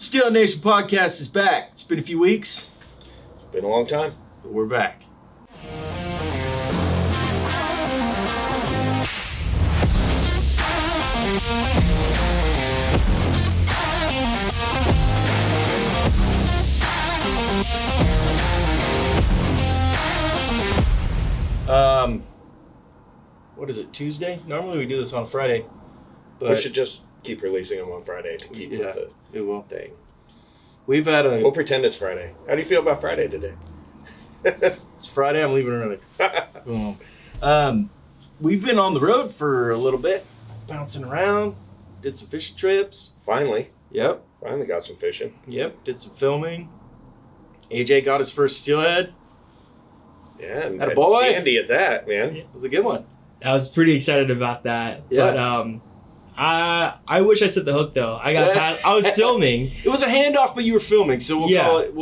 STLHD Nation Podcast is back. It's been a few weeks. It's been a long time. But we're back. What is it, Tuesday? Normally we do this on Friday. But We should just keep releasing them on Friday to keep with it will. the thing. We've had a... We'll pretend it's Friday. How do you feel about Friday today? It's Friday, I'm leaving early. We've been on the road for a little bit, bouncing around, did some fishing trips. Finally Yep, got some fishing. did some filming. AJ got his first steelhead. Yeah, and Attaboy. dandy at that, man. It was a good one. I was pretty excited about that. Yeah. But I wish I set the hook though. I was filming. It was a handoff, but you were filming, so we'll call it.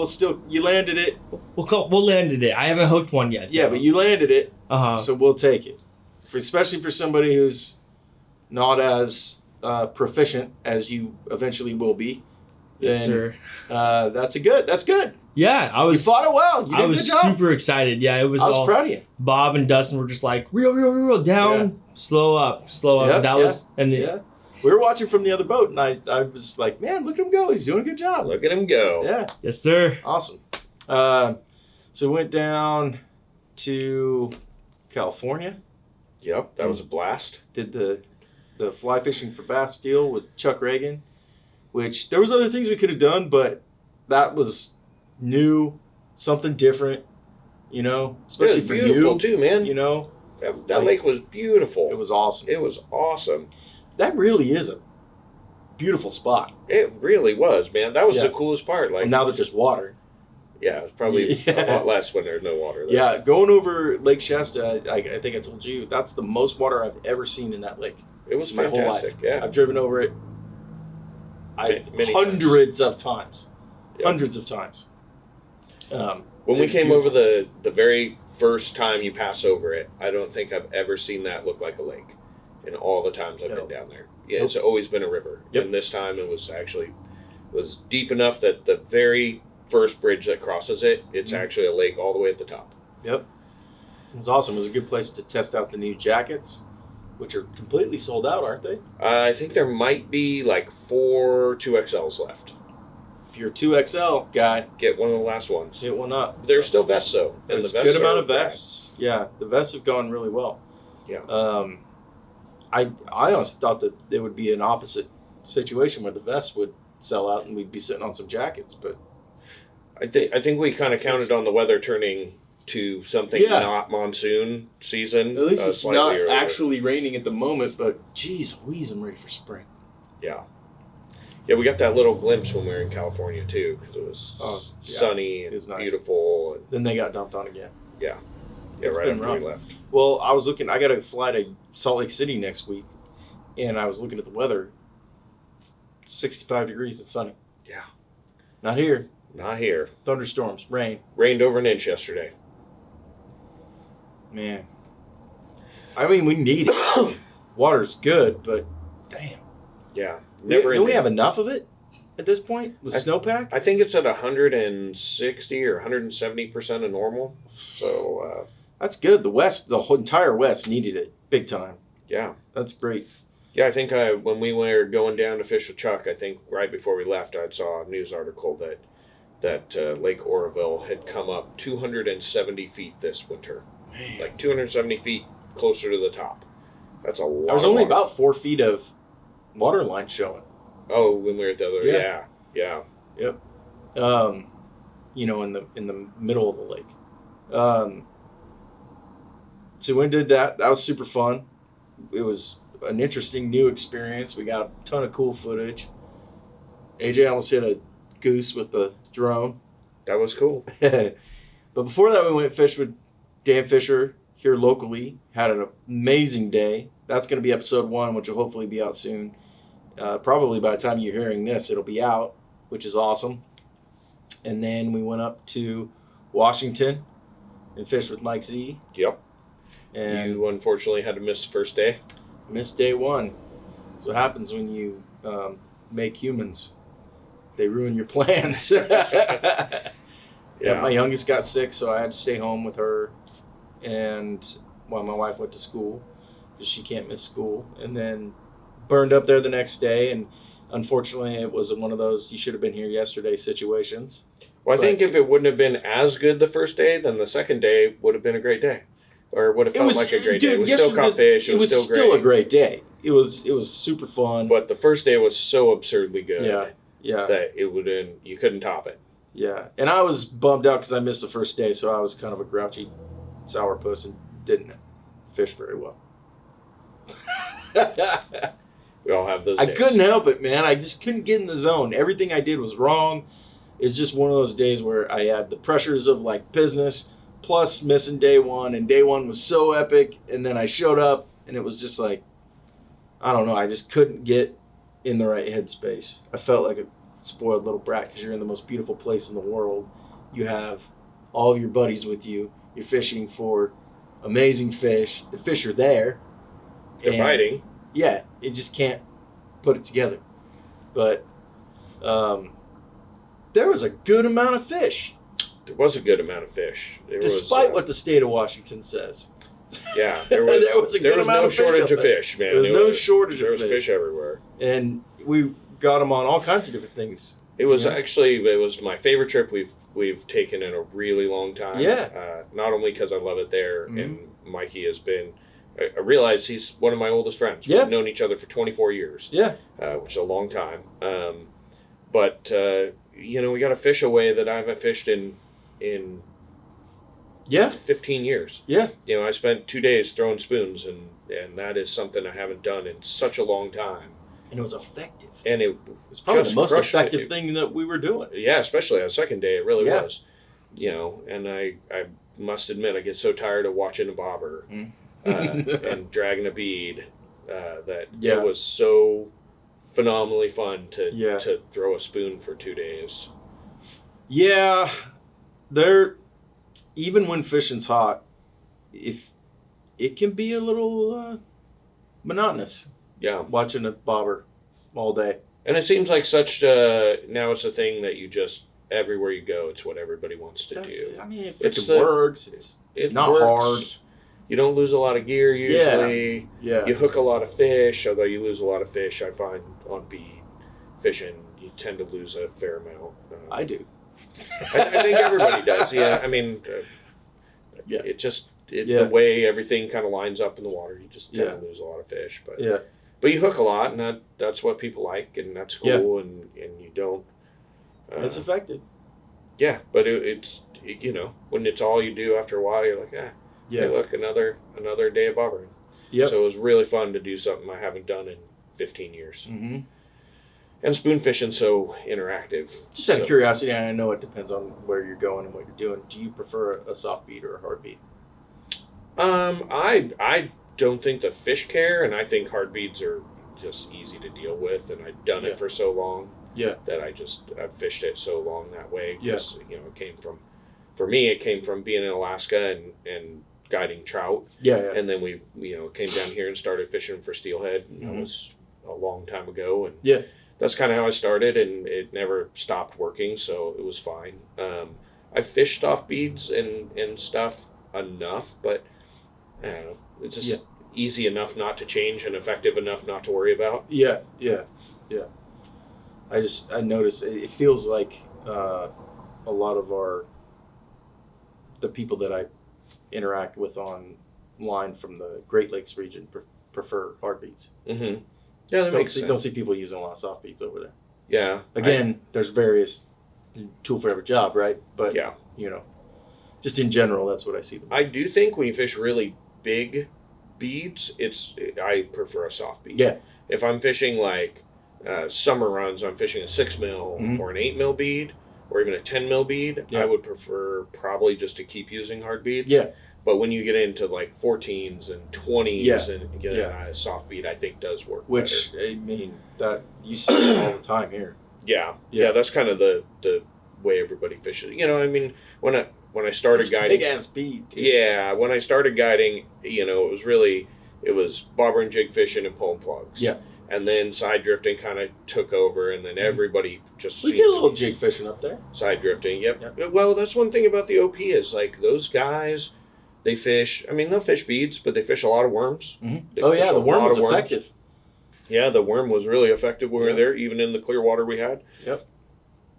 You landed it. We'll landed it. I haven't hooked one yet. Yeah, though. but you landed it, Uh-huh. so we'll take it. Especially for somebody who's not as proficient as you eventually will be. Yes, sir. That's good. Yeah, You fought it well. You did I a was good job. super excited. Yeah, it was. I was all, proud of you. Bob and Dustin were just like reel down, slow up. Yep, That was Yeah. We were watching from the other boat, and I was like, man, look at him go. He's doing a good job. Look at him go. Yeah. Yes, sir. Awesome. So we went down to California. Yep, that was a blast. Did the fly fishing for bass deal with Chuck Reagan, which there was other things we could have done, but that was new, something different, especially for beautiful you. too, man. That lake was beautiful. It was awesome. It was awesome. That really is a beautiful spot. It really was, man. That was the coolest part. Like Now that there's water. yeah, it's probably a lot less when there's no water there. Yeah, going over Lake Shasta, I think I told you, that's the most water I've ever seen in that lake. It was My whole fantastic. life. Yeah. I've driven over it Many hundreds of times. Yep. Hundreds of times. When we it's came beautiful. over the very first time you pass over it, I don't think I've ever seen that look like a lake in all the times I've been down there. Yeah, It's always been a river. Yep. And this time it was deep enough that the very first bridge that crosses it, it's actually a lake all the way at the top. Yep. It was awesome. It was a good place to test out the new jackets, which are completely sold out, aren't they? I think there might be like 4 2XLs left. If you're a 2XL guy, Get one of the last ones. hit one up. There's still vests though. There's the a vests good amount are of vests. Yeah, the vests have gone really well. Yeah. I honestly thought that it would be an opposite situation where the vests would sell out and we'd be sitting on some jackets, but I think we kind of counted on the weather turning to something not monsoon season. at least it's slightly not earlier. actually raining at the moment, but geez Louise, I'm ready for spring. Yeah. Yeah, we got that little glimpse when we were in California too, because it was sunny and It's nice. beautiful. And Then they got dumped on again. It's right been after rough. we left. Well, I got to fly to Salt Lake City next week, and I was looking at the weather. 65 degrees and sunny. Yeah. Not here. Not here. Thunderstorms, rain. Rained over an inch yesterday. Man. I mean, we need it. Water's good, but damn. Yeah. Do we have enough of it at this point with snowpack? I think it's at 160 or 170% of normal. So, That's good. The whole entire West needed it big time. yeah. That's great. Yeah, I think when we were going down to fish with Chuck, I think right before we left, I saw a news article that Lake Oroville had come up 270 feet this winter. Man. Like 270 feet closer to the top. That's a lot. There was of only water. about 4 feet of water line showing. Oh, when we were at the other. Yeah. Yep. In the middle of the lake. So we did that. That was super fun. It was an interesting new experience. We got a ton of cool footage. AJ almost hit a goose with the drone. That was cool. But before that, we went fish with Dan Fisher here locally. Had an amazing day. That's going to be episode 1, which will hopefully be out soon. Probably by the time you're hearing this, it'll be out, which is awesome. And then we went up to Washington and fished with Mike Z. Yep. And You unfortunately had to miss the first day. missed day 1. That's what happens when you make humans they ruin your plans. Yeah, my youngest got sick, so I had to stay home with her, and while my wife went to school, because she can't miss school, and then burned up there the next day, and unfortunately, it was one of those you should have been here yesterday situations. Well, I think if it wouldn't have been as good the first day, then the second day would have been a great day, or would have felt like a great day. It was still caught fish. It was still a great day. It was super fun. But the first day was so absurdly good. Yeah. That you couldn't top it. Yeah, and I was bummed out because I missed the first day, so I was kind of a grouchy sourpuss and didn't fish very well. We all have those I days. couldn't help it, man. I just couldn't get in the zone. Everything I did was wrong. It's just one of those days where I had the pressures of like business plus missing day one, and day one was so epic, and then I showed up and it was just like, I don't know, I just couldn't get in the right headspace. I felt like a spoiled little brat because you're in the most beautiful place in the world. You have all of your buddies with you. You're fishing for amazing fish. The fish are there. They're fighting. Yeah, you just can't put it together. But there was a good amount of fish. There was a good amount of fish. Despite what the state of Washington says. Yeah, there was no shortage of fish, man. There was no shortage of fish. There was fish everywhere. And we got them on all kinds of different things. It was my favorite trip we've taken in a really long time. Yeah. Not only because I love it there, and Mikey has been. I realize he's one of my oldest friends. Yeah. We've known each other for 24 years. Yeah. Which is a long time. But we got to fish a way that I haven't fished in 15 years. Yeah. I spent 2 days throwing spoons, and that is something I haven't done in such a long time. And it was effective. And it was probably the most effective thing that we were doing. Yeah, especially on the second day, it really was. And I must admit, I get so tired of watching a bobber and dragging a bead that it was so phenomenally fun to throw a spoon for 2 days. Yeah, even when fishing's hot, if it can be a little monotonous. Yeah, watching a bobber all day. And it seems like now it's a thing that you just everywhere you go, it's what everybody wants to do. I mean, if it works, it's not hard. You don't lose a lot of gear usually. Yeah. You hook a lot of fish, although you lose a lot of fish. I find on bead fishing, you tend to lose a fair amount. I do. I think everybody does. Yeah, I mean, the way everything kind of lines up in the water, you just tend to lose a lot of fish. But you hook a lot, and that's what people like, and that's cool. And you don't. It's effective. Yeah, but it's when it's all you do after a while, you're like, hey, look, another day of bobbering. Yep. So it was really fun to do something I haven't done in 15 years. Mm-hmm. And spoon fishing's so interactive. Just out of curiosity, and I know it depends on where you're going and what you're doing. Do you prefer a soft bead or a hard bead? I don't think the fish care, and I think hard beads are just easy to deal with, and I've done it for so long that I've fished it so long that way. Because, it came from being in Alaska and guiding trout. Yeah. And then we came down here and started fishing for steelhead. And that was a long time ago. And that's kind of how I started, and it never stopped working, so it was fine. I fished off beads and stuff enough, but I don't know, it's just easy enough not to change and effective enough not to worry about. Yeah. I noticed it feels like a lot of the people that I interact with online from the Great Lakes region prefer hard beads. Mm-hmm. Yeah, that makes sense. Don't see people using a lot of soft beads over there. Yeah. Again, there's various tool for every job, right? But just in general, that's what I see. I do think when you fish really big beads, I prefer a soft bead. Yeah. If I'm fishing like summer runs, I'm fishing a 6 mil or an 8 mil bead, or even a 10 mil bead. I would prefer probably just to keep using hard beads. Yeah. But when you get into like 14s and 20s and get a soft bead, I think does work Which, better. I mean, that you see it all the time here. Yeah, that's kind of the way everybody fishes. I mean, when I started guiding, big ass bead too. Yeah, when I started guiding, it was bobber and jig fishing and pulling plugs. Yeah. And then side drifting kind of took over, and then everybody just... We did a little jig fishing up there. Side drifting, yep. Well, that's one thing about the OP is, like, those guys, they fish... I mean, they'll fish beads, but they fish a lot of worms. Mm-hmm. Oh, yeah, the worm was effective. Yeah, the worm was really effective when we were there, even in the clear water we had. Yep.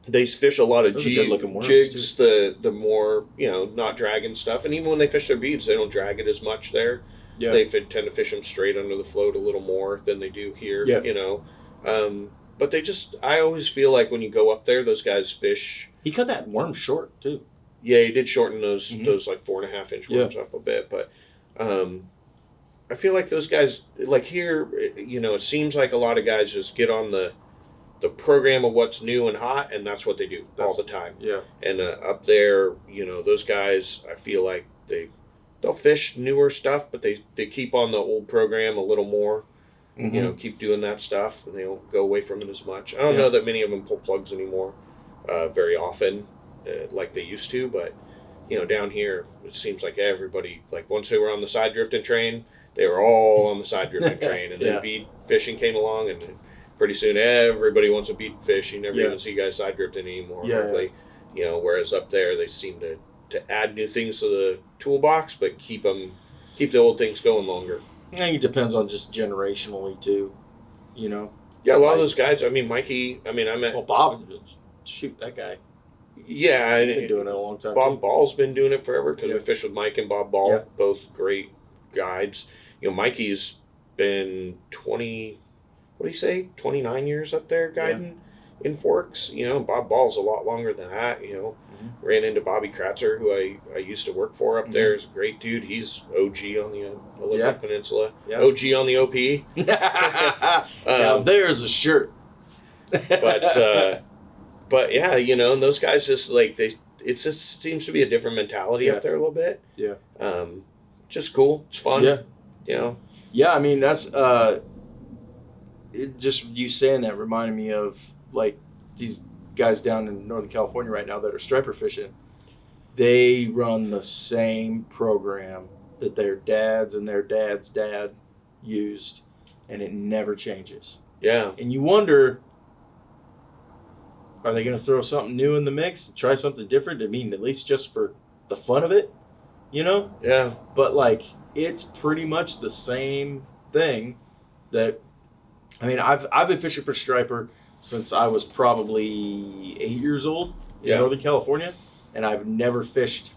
They fish a lot of jigs, too. the more, not dragging stuff. And even when they fish their beads, they don't drag it as much there. Yeah. They tend to fish them straight under the float a little more than they do here, But they just, I always feel like when you go up there, those guys fish. He cut that worm short, too. Yeah, he did shorten those like 4.5-inch worms up a bit. But I feel like those guys, like here, it seems like a lot of guys just get on the program of what's new and hot, and that's what they do all the time. Yeah. And up there, those guys, I feel like they'll fish newer stuff, but they keep on the old program a little more. Mm-hmm. Keep doing that stuff, and they don't go away from it as much. I don't know that many of them pull plugs anymore very often like they used to, but down here it seems like everybody, like once they were on the side drifting train, they were all on the side drifting train, and then bead fishing came along, and pretty soon everybody wants a bead fish. You never even see guys side drifting anymore. Whereas up there they seem to add new things to the toolbox, but keep the old things going longer. I think it depends on just generationally too, Yeah, a lot of those guys. I mean, Mikey. I met. Well, Bob. Shoot, that guy. Yeah, he's been doing it a long time. Bob Ball's been doing it forever because we fished with Mike and Bob Ball, both great guides. Mikey's been 29 years up there guiding in Forks. Bob Ball's a lot longer than that. Ran into Bobby Kratzer, who I used to work for up there. He's a great dude. He's OG on the Olympic Peninsula. Yeah. OG on the OP. Now there's a shirt. But yeah, and those guys just like it just seems to be a different mentality up there a little bit. Yeah. Just cool. It's fun. Yeah. Yeah, I mean that's it. Just you saying that reminded me of like these guys down in Northern California right now that are striper fishing. They run the same program that their dads and their dad's dad used, and it never changes. Yeah. And you wonder, are they going to throw something new in the mix, try something different? I mean, at least just for the fun of it, Yeah. But like, it's pretty much the same thing. I've been fishing for striper since I was probably 8 years old in Northern California, and I've never fished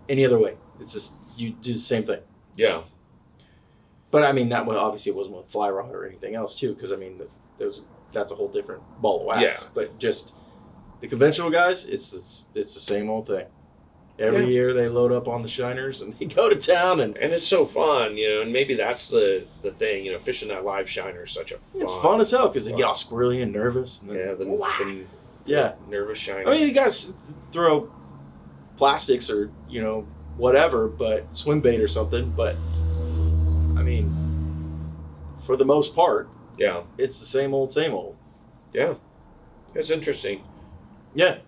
any other way. It's just you do the same thing. Yeah. But I mean, obviously it wasn't with fly rod or anything else too, because I mean that's a whole different ball of wax. Yeah. But just the conventional guys, it's the same old thing. Every year they load up on the shiners and they go to town, and it's so fun, and maybe that's the thing, fishing that live shiner is such a fun. It's fun as hell because they get all squirrely and nervous. And then, the nervous shiner. I mean, you guys throw plastics or whatever, but swim bait or something. But I mean, for the most part, it's the same old, same old. Yeah, it's interesting. Yeah,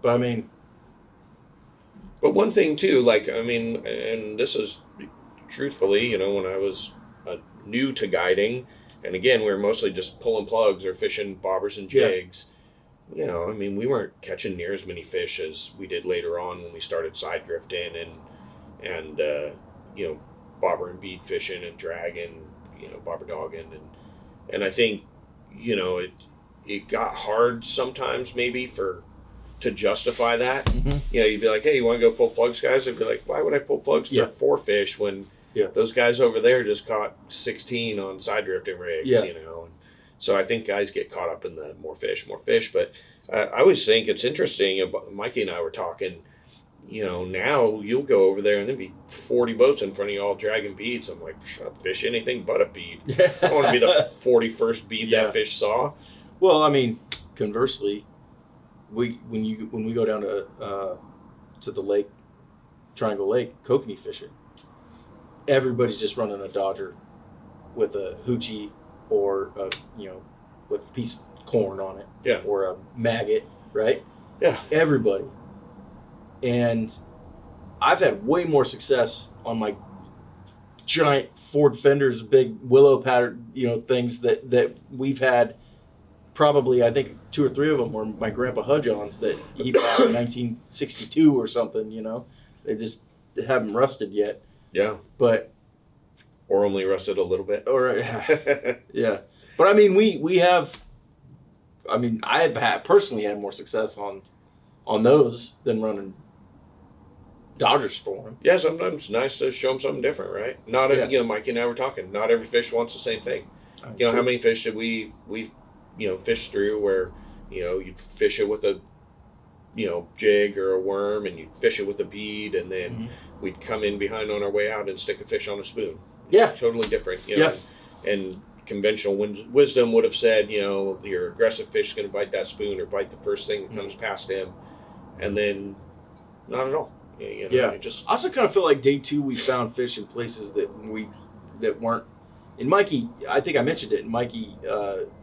but I mean. But one thing too, and this is truthfully, when I was new to guiding, and again, we were mostly just pulling plugs or fishing bobbers and jigs. We weren't catching near as many fish as we did later on when we started side drifting and bobber and bead fishing and dragging, bobber dogging, and I think, it got hard sometimes maybe to justify that. Mm-hmm. You'd be like, hey, you want to go pull plugs, guys? I'd be like, why would I pull plugs for 4 fish when those guys over there just caught 16 on side drifting rigs, And so I think guys get caught up in the more fish. But I always think it's interesting. Mikey and I were talking, now you'll go over there and there'll be 40 boats in front of you all dragging beads. I'm like, I'll fish anything but a bead. I want to be the 41st bead that fish saw. Well, I mean, conversely, when we go down to the lake, Triangle Lake, kokanee fishing, everybody's just running a Dodger with a hoochie or with a piece of corn on it, or a maggot, right? Yeah, giant Ford fenders, big willow pattern, things that we've had. Probably, I think 2 or 3 of them were my grandpa Hudjon's that he bought in 1962 or something. They just haven't rusted yet. Yeah. But or only rusted a little bit. Or yeah. But I mean, we have. I mean, I've personally had more success on those than running Dodgers for them. Yeah, sometimes it's nice to show them something different, right? Not every, Mikey and I were talking. Not every fish wants the same thing. True. How many fish did we fish through where you'd fish it with a jig or a worm, and you'd fish it with a bead, and then we'd come in behind on our way out and stick a fish on a spoon. Yeah, totally different. And conventional wisdom would have said, your aggressive fish is going to bite that spoon or bite the first thing that comes past him, and then not at all. I also kind of feel like day 2 we found fish in places that weren't. And Mikey, I think I mentioned it, and Mikey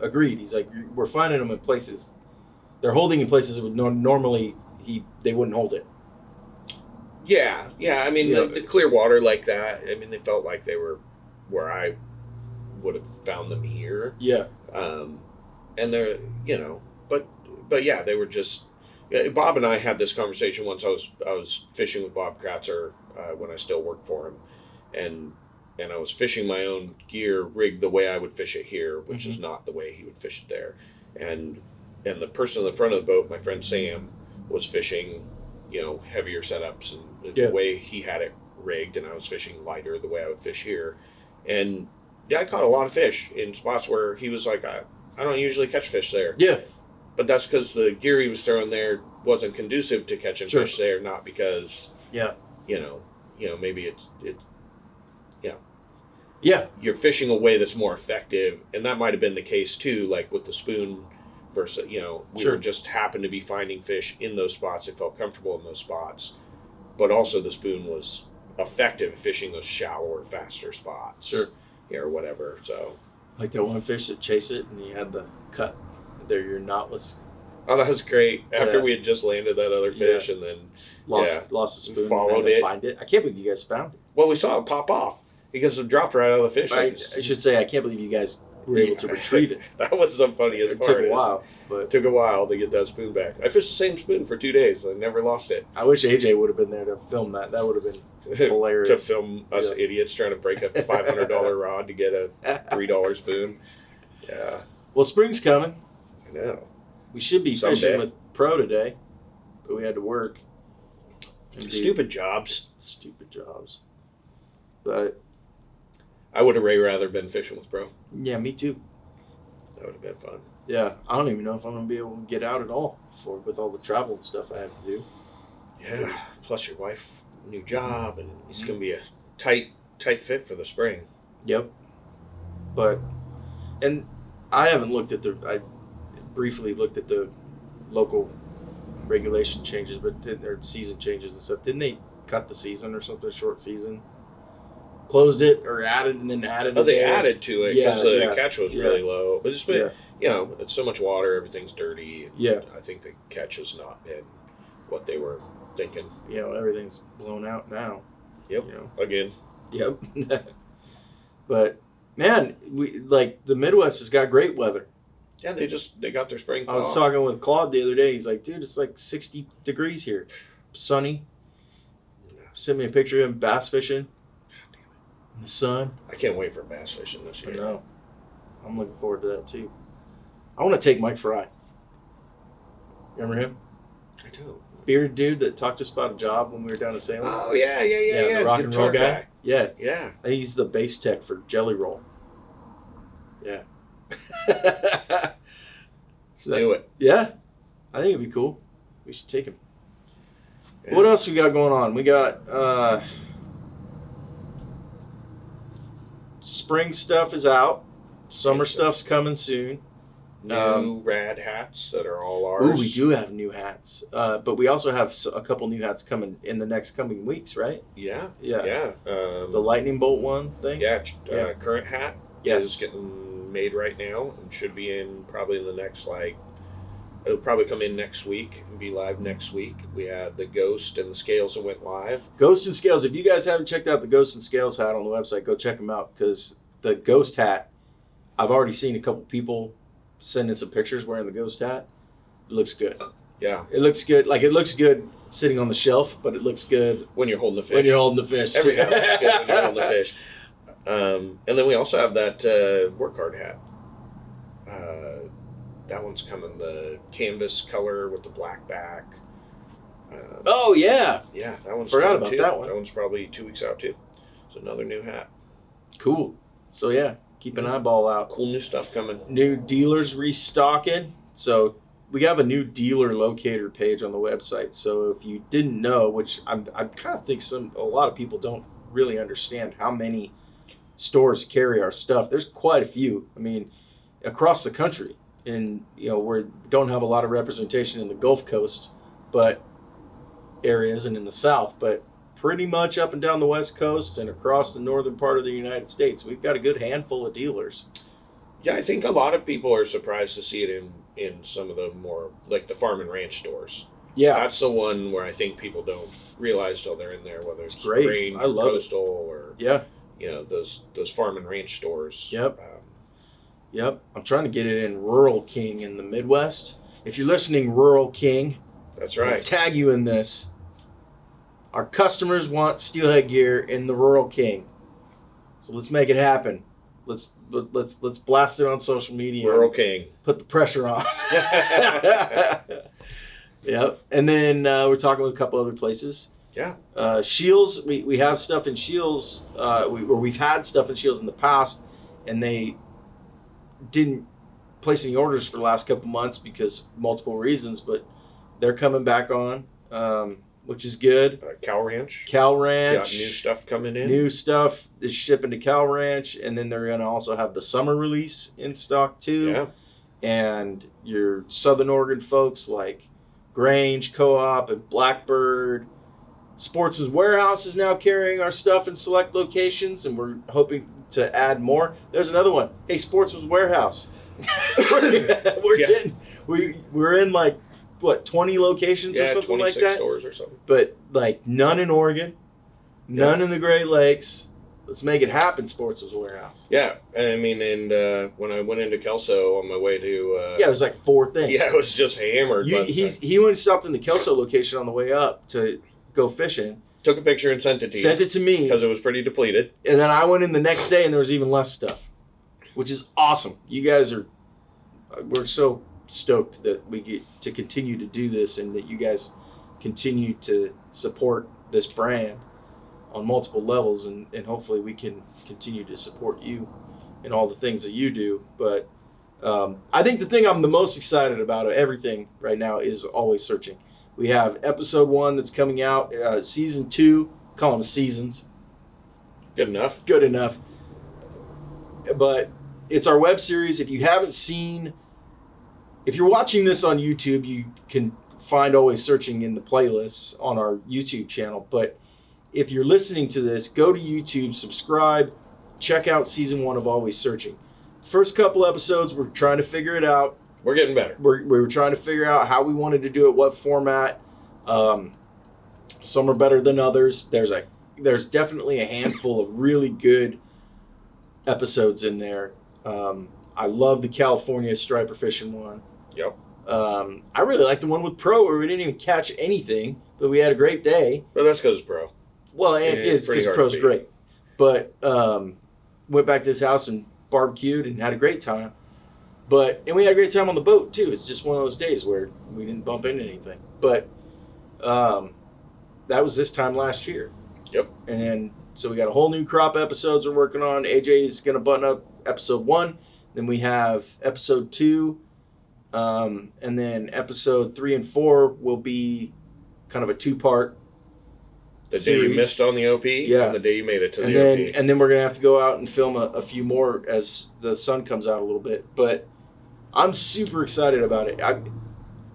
agreed. He's like, we're finding them in places, they're holding in places that would normally they wouldn't hold it. Yeah. I mean, the clear water like that, I mean, they felt like they were where I would have found them here. Yeah. And they're, but yeah, they were just, Bob and I had this conversation once. I was fishing with Bob Kratzer when I still worked for him, and I was fishing my own gear rigged the way I would fish it here, which is not the way he would fish it there. And the person in the front of the boat, my friend Sam, was fishing, heavier setups and the way he had it rigged, and I was fishing lighter the way I would fish here. And I caught a lot of fish in spots where he was like, I don't usually catch fish there. Yeah. But that's because the gear he was throwing there wasn't conducive to catching fish there, not because, maybe it's you're fishing a way that's more effective, and that might have been the case too, like with the spoon versus, we were just happened to be finding fish in those spots. It felt comfortable in those spots, but also the spoon was effective at fishing those shallower, faster spots. Sure. Or whatever, so. Like that one fish that chased it, and you had the cut there, your knotless. Oh, that was great. After we had just landed that other fish and then lost the spoon, followed it. Find it. I can't believe you guys found it. Well, we saw it pop off because it dropped right out of the fish. I should say, I can't believe you guys were able to retrieve it. That was the funniest part. It took a while. But it took a while to get that spoon back. I fished the same spoon for 2 days. I never lost it. I wish AJ would have been there to film that. That would have been hilarious. To film us idiots trying to break a $500 rod to get a $3 spoon. Yeah. Well, spring's coming. I know. We should be fishing with Pro today, but we had to work. Stupid jobs. But I would have rather been fishing with Pro. Yeah, me too. That would have been fun. Yeah, I don't even know if I'm going to be able to get out at all with all the travel and stuff I have to do. Yeah, plus your wife, new job, and it's going to be a tight fit for the spring. Yep. And I haven't looked at I briefly looked at the local regulation changes, but their season changes and stuff. Didn't they cut the season or something, short season? Closed it or added and then added? Oh, they added to it because the catch was really low. But it's been, it's so much water, everything's dirty. And I think the catch has not been what they were thinking. Everything's blown out now. Yep. Again. Yep. But man, the Midwest has got great weather. Yeah, they got their spring thaw. I was talking with Claude the other day. He's like, dude, it's like 60 degrees here. Sunny. Sent me a picture of him bass fishing in the sun. I can't wait for bass fishing this year. I know. I'm looking forward to that too. I want to take Mike Fry. Remember him? I do. Bearded dude that talked to us about a job when we were down in Salem. Oh, yeah. The rock and roll guy. Yeah. Yeah. He's the base tech for Jelly Roll. Yeah. Do it. Yeah. I think it'd be cool. We should take him. Yeah. What else we got going on? We got spring stuff is out. Summer stuff's coming soon. New rad hats that are all ours. Ooh, we do have new hats. But we also have a couple new hats coming in the next coming weeks, right? Yeah. The lightning bolt one thing? Yeah. Current hat is getting made right now and should be in probably in the next It'll probably come in next week and be live next week. We had the Ghost and the Scales that went live. Ghost and Scales. If you guys haven't checked out the Ghost and Scales hat on the website, go check them out, because the Ghost hat, I've already seen a couple people sending some pictures wearing the Ghost hat. It looks good. Yeah. It looks good. Like, it looks good sitting on the shelf, but it looks good when you're holding the fish. When you're holding the fish. Every hat looks good when you're holding the fish. And then we also have that work hard hat. That one's coming, the canvas color with the black back. Oh, yeah. Yeah, that one's forgot about too. that one. That one's probably 2 weeks out, too. It's another new hat. Cool. So, yeah, keep an eyeball out. Cool new stuff coming. New dealers restocking. So, we have a new dealer locator page on the website. So, if you didn't know, which I kind of think a lot of people don't really understand how many stores carry our stuff. There's quite a few. I mean, across the country. And, we don't have a lot of representation in the Gulf Coast areas and in the South, but pretty much up and down the West Coast and across the northern part of the United States, we've got a good handful of dealers. Yeah, I think a lot of people are surprised to see it in some of the more, like the farm and ranch stores. Yeah. That's the one where I think people don't realize till they're in there, whether it's great. grain I or love coastal or, those farm and ranch stores. Yep. Yep. I'm trying to get it in Rural King in the Midwest. If you're listening, Rural King. That's right. I'll tag you in this. Our customers want steelhead gear in the Rural King. So let's make it happen. Let's blast it on social media. Rural King. Put the pressure on. Yep. And then we're talking with a couple other places. Yeah. Shields, we have stuff in Shields, we've had stuff in Shields in the past, and they didn't place any orders for the last couple months because multiple reasons, but they're coming back on, which is good. Cal Ranch. Cal Ranch. Got new stuff coming in. New stuff is shipping to Cal Ranch, and then they're going to also have the summer release in stock too. Yeah. And your Southern Oregon folks like Grange Co-op and Blackbird. Sportsman's Warehouse is now carrying our stuff in select locations, and we're hoping to add more. There's another one. Hey, Sportsman's Warehouse. we're in like 20 locations or something like that. 26 stores or something. But like none in Oregon, none in the Great Lakes. Let's make it happen, Sportsman's Warehouse. Yeah, I mean, and when I went into Kelso on my way to... it was like 4 things. Yeah, it was just hammered. He went and stopped in the Kelso location on the way up to go fishing. Took a picture and sent it to you. Sent it to me. Because it was pretty depleted. And then I went in the next day and there was even less stuff, which is awesome. You guys we're so stoked that we get to continue to do this and that you guys continue to support this brand on multiple levels, and hopefully we can continue to support you in all the things that you do. But I think the thing I'm the most excited about of everything right now is Always Searching. We have episode 1 that's coming out, season 2, call them seasons. Good enough. Good enough. But it's our web series. If you haven't seen, if you're watching this on YouTube, you can find Always Searching in the playlists on our YouTube channel. But if you're listening to this, go to YouTube, subscribe, check out season 1 of Always Searching. First couple episodes, we're trying to figure it out. We're getting better. We were trying to figure out how we wanted to do it, what format. Some are better than others. There's definitely a handful of really good episodes in there. I love the California striper fishing one. Yep. I really like the one with Pro where we didn't even catch anything, but we had a great day. But that's because it's Pro. Well, and it's because Pro's great. But went back to his house and barbecued and had a great time. And we had a great time on the boat too. It's just one of those days where we didn't bump into anything. But that was this time last year. Yep. And then, so we got a whole new crop episodes we're working on. AJ's going to button up episode 1. Then we have episode 2. And then episode 3 and 4 will be kind of a 2-part The series. day you missed on the OP, and the day you made it to the OP. And then we're going to have to go out and film a few more as the sun comes out a little bit. But I'm super excited about it.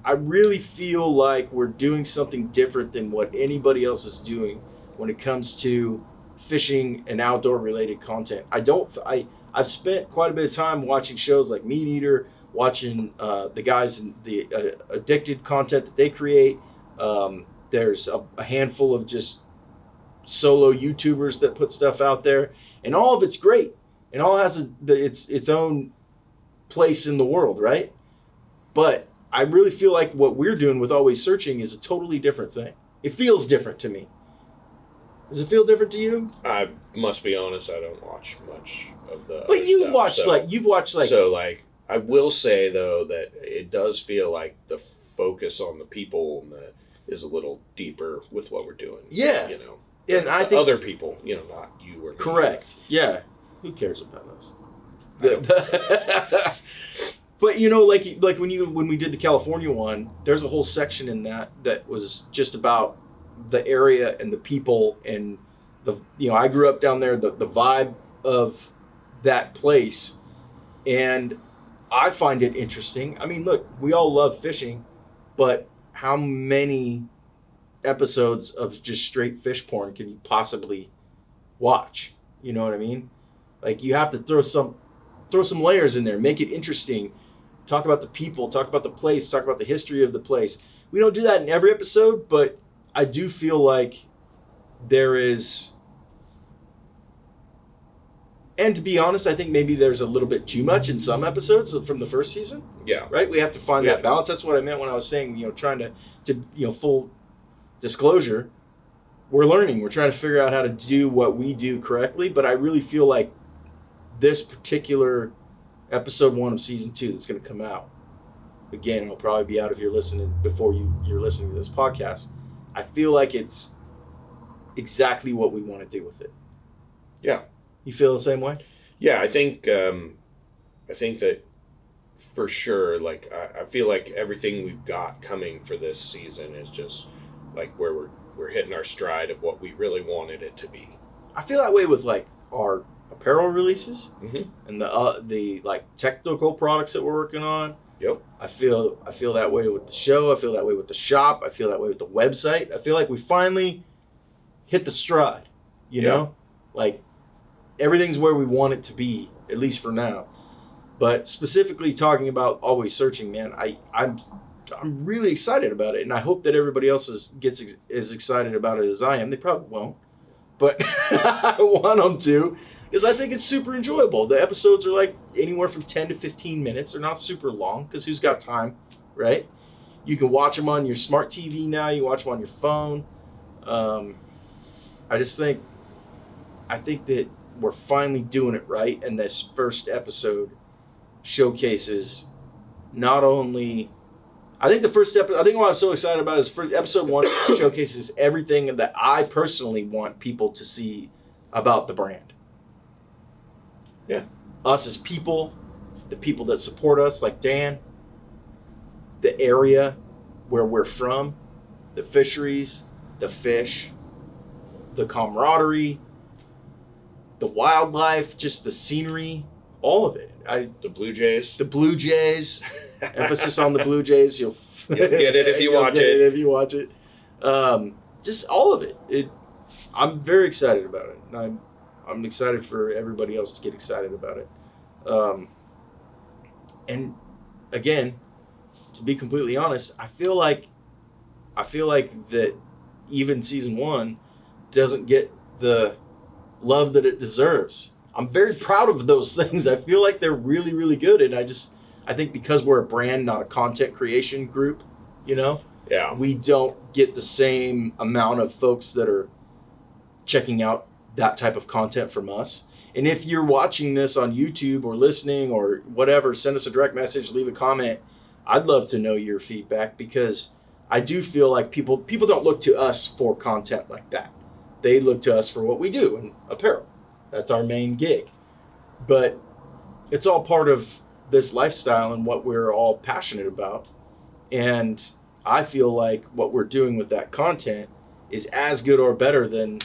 I really feel like we're doing something different than what anybody else is doing when it comes to fishing and outdoor related content. I've spent quite a bit of time watching shows like Meat Eater, watching the guys and the addicted content that they create. There's a handful of just solo YouTubers that put stuff out there, and all of it's great, and all has its own place in the world, right? But I really feel like what we're doing with Always Searching is a totally different thing. It feels different to me. Does it feel different to you? I must be honest, I don't watch much of the. But you've watched So like, I will say though that it does feel like the focus on the people is a little deeper with what we're doing. Yeah. You know. And I think other people, you know, not you or me. Correct. Yeah. Who cares about us? I But you know, like when we did the California one, there's a whole section in that was just about the area and the people and I grew up down there, the vibe of that place, and I find it interesting. I mean, look, we all love fishing, but how many episodes of just straight fish porn can you possibly watch? You know what I mean? Like, you have to throw some layers in there, make it interesting. Talk about the people, talk about the place, talk about the history of the place. We don't do that in every episode, but I do feel like there is, and to be honest, I think maybe there's a little bit too much in some episodes from the first season. Yeah. Right? We have to find that balance. That's what I meant when I was saying, trying to full disclosure, we're learning. We're trying to figure out how to do what we do correctly, but I really feel like this particular episode 1 of season 2 that's going to come out, again, it'll probably be out if you're listening before you're listening to this podcast. I feel like it's exactly what we want to do with it. Yeah. You feel the same way? Yeah, I think that for sure, like, I feel like everything we've got coming for this season is just like where we're hitting our stride of what we really wanted it to be. I feel that way with like our apparel releases Mm-hmm. and the like technical products that we're working on. Yep. I feel that way with the show. I feel that way with the shop. I feel that way with the website. I feel like we finally hit the stride, you know? Like, everything's where we want it to be, at least for now. But specifically talking about Always Searching, man, I'm really excited about it, and I hope that everybody else gets as excited about it as I am. They probably won't, but I want them to, because I think it's super enjoyable. The episodes are like anywhere from 10 to 15 minutes. They're not super long, because who's got time, right? You can watch them on your smart TV now. You watch them on your phone. I think that we're finally doing it right, and this first episode showcases not only... I think what I'm so excited about is for episode 1 showcases everything that I personally want people to see about the brand. Yeah. Us as people, the people that support us, like Dan, the area where we're from, the fisheries, the fish, the camaraderie, the wildlife, just the scenery, all of it. The Blue Jays. The Blue Jays. Emphasis on the Blue Jays. You'll get it if you watch it. If you watch it. Just all of it. I'm very excited about it. And I'm excited for everybody else to get excited about it. And again, to be completely honest, I feel like that even season 1 doesn't get the love that it deserves. I'm very proud of those things. I feel like they're really, really good, and I think because we're a brand, not a content creation group, Yeah. we don't get the same amount of folks that are checking out that type of content from us. And if you're watching this on YouTube or listening or whatever, send us a direct message, leave a comment. I'd love to know your feedback, because I do feel like people don't look to us for content like that. They look to us for what we do in apparel. That's our main gig. But it's all part of this lifestyle and what we're all passionate about. And I feel like what we're doing with that content is as good or better than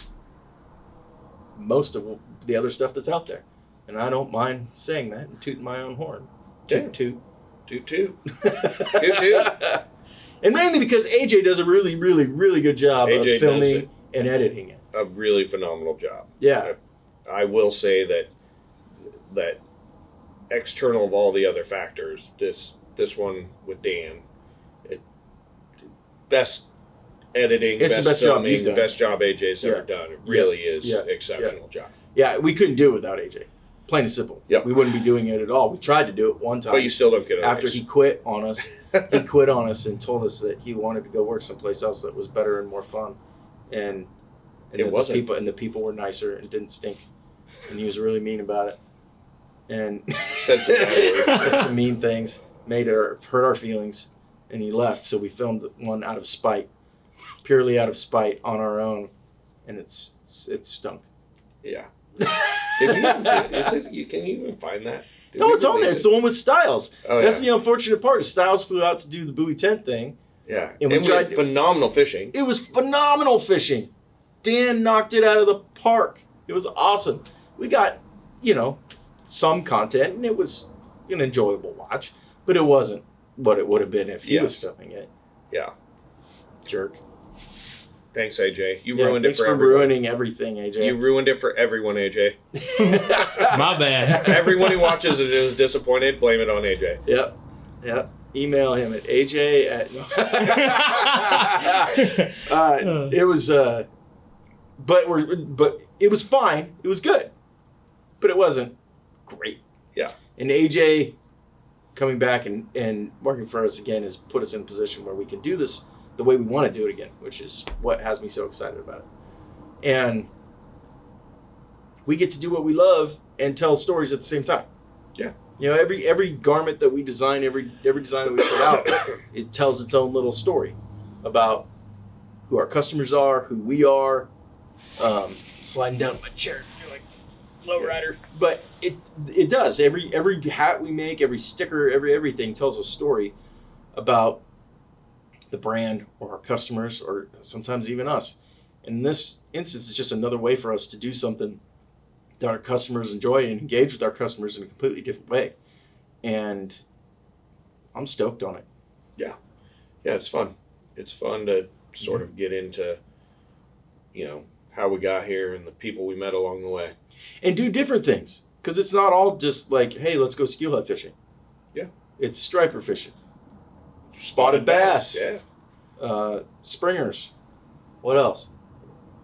most of the other stuff that's out there. And I don't mind saying that and tooting my own horn. Toot, toot. Toot, toot. Toot, toot. And mainly because AJ does a really, really, really good job of filming and editing it. A really phenomenal job. Yeah. I will say that external of all the other factors, this one with Dan, best editing, It's the best job filming, you've done. best job AJ's ever done. It really is exceptional job. Yeah, we couldn't do it without AJ. Plain and simple. Yep. We wouldn't be doing it at all. We tried to do it one time. But you still don't get it after he quit on us. He quit on us and told us that he wanted to go work someplace else that was better and more fun. And it wasn't. The people were nicer and didn't stink. And he was really mean about it. And said some bad words. said some mean things, hurt our feelings, and he left. So we filmed one out of spite, purely out of spite on our own, and it stunk. Yeah. Can you even find that? No, it's on there. It's the one with Styles. Oh, That's the unfortunate part. Styles flew out to do the buoy tent thing. Yeah. And we tried phenomenal fishing. It was phenomenal fishing. Dan knocked it out of the park. It was awesome. We got, some content, and it was an enjoyable watch, but it wasn't what it would have been if he was filming it. Yeah. Jerk. Thanks, AJ. You ruined it for everyone. Thanks for ruining everything, AJ. You ruined it for everyone, AJ. My bad. Everyone who watches it is disappointed. Blame it on AJ. Yep. Email him at AJ at. It was, but it was fine. It was good, but it wasn't great. Yeah. And AJ coming back and working for us again has put us in a position where we can do this the way we want to do it again, which is what has me so excited about it. And we get to do what we love and tell stories at the same time. Yeah. Every garment that we design, every design that we put out, it tells its own little story about who our customers are, who we are. Sliding down my chair, like lowrider. But it does. Every hat we make, every sticker, everything tells a story about the brand or our customers or sometimes even us. In this instance, it's just another way for us to do something that our customers enjoy and engage with our customers in a completely different way. And I'm stoked on it. Yeah, it's fun. It's fun to sort of get into, how we got here and the people we met along the way. And do different things. Because it's not all just like, hey, let's go steelhead fishing. Yeah. It's striper fishing. Spotted bass. Yeah. Springers. What else?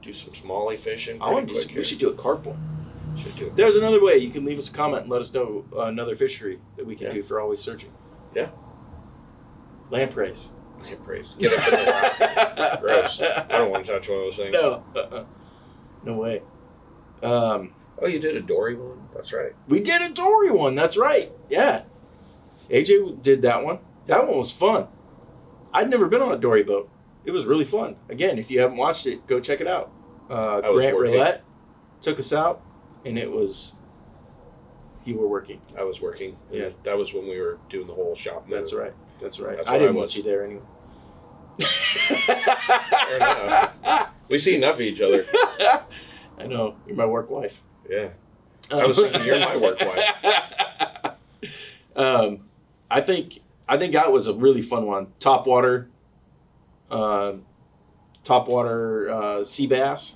Do some smallie fishing. We should do a carp one. Should do it. There's another way. You can leave us a comment and let us know another fishery that we can do for Always Searching. Yeah. Lampreys. Lampreys. Get up in the rocks. Gross. I don't want to touch one of those things. No. No way. Oh, you did a dory one? That's right. We did a dory one. That's right. Yeah. AJ did that one. That one was fun. I'd never been on a dory boat. It was really fun. Again, if you haven't watched it, go check it out. Grant Roulette took us out, and it was... You were working. I was working. Yeah. That was when we were doing the whole shop move. That's right. That's That's I didn't want you there anyway. Fair enough. We see enough of each other. I know. You're my work wife. Yeah. I was thinking you're my work wife. I think that was a really fun one. Topwater sea bass,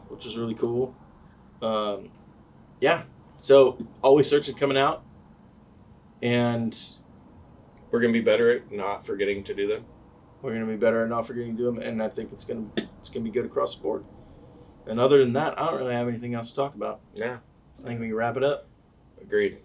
which was really cool. Yeah. So Always Searching coming out, and we're gonna be better at not forgetting to do them. We're gonna be better at not forgetting to do them, and I think it's gonna be good across the board. And other than that, I don't really have anything else to talk about. Yeah. I think we can wrap it up. Agreed.